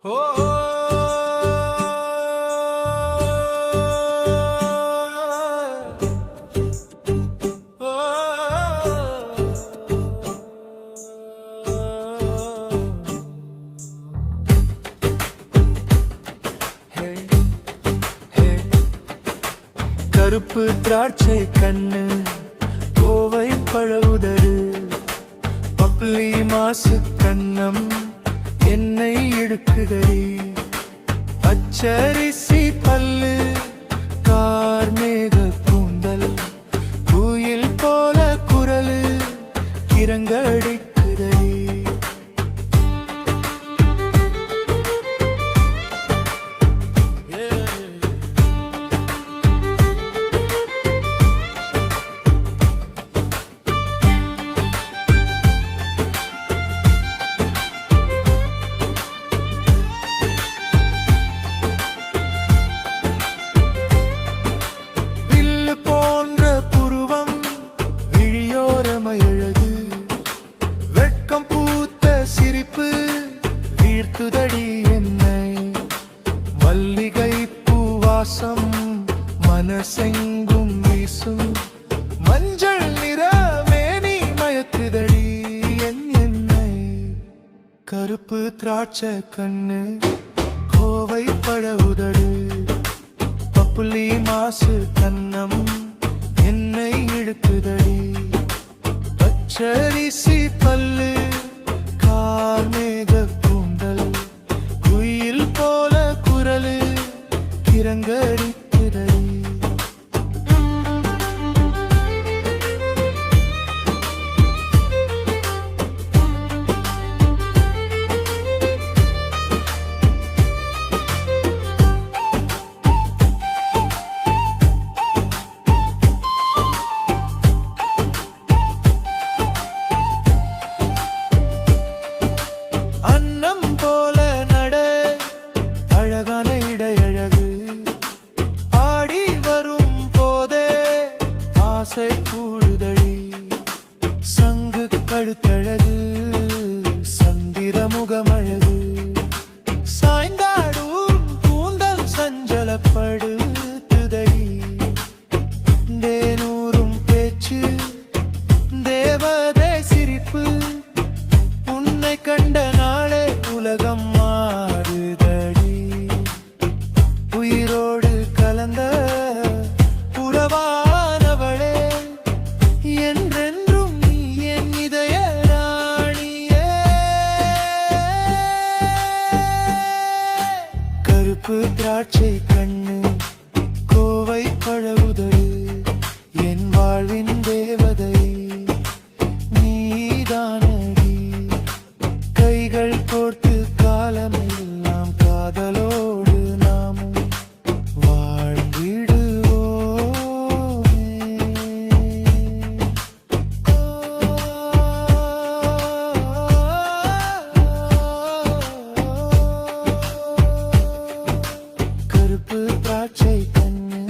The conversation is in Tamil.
ஓ ஓ, ஓ, ஹே, ஹே. கருப்பு திராட்சை கண்ணு கோவை பழவுதரு பப்ளி மாசு கண்ணம் என்னை இழுக்குதடி பச்சரிசி பல்லு கார்மேக கூந்தல் குயில் போல குரலு கிறங்கடிக்குதடி தடி என்னை மல்லிகை பூவாசம் மனசெங்கும் வீசும் மஞ்சள் நிற மேனி மயக்குதடி என்னை கருப்பு திராட்சை கண்ணு கோவை பழவுதடு பப்புளி மாசு கண்ணம் என்னை இழுக்குதடி பச்சரிசி பல்லு கார்மேக கிறங்கடிக்குதடி அன்னம் போல நட அழகான இடையழகு ஆசை கூடுதடி சங்கு கழுத்தழகு சந்திர முகமழகு சாய்ந்தாடும் கூந்தல் சஞ்சலப்படுத்துதடி தேனூரும் பேச்சு தேவதை சிரிப்பு உன்னை கண்ட நாளே உலகம் மாறுதடி உயிரோடு கலந்த உறவா திராட்சை கண்ணு கோவை பழவுதடு என் வாழ்வின் தேவதை நீதானடி கைகள் கோர்த்து காலமெல்லாம் காதலோடு நாமும் வாழ்ந்திடுவோமே கருப்பு திராட்சை கண்ணு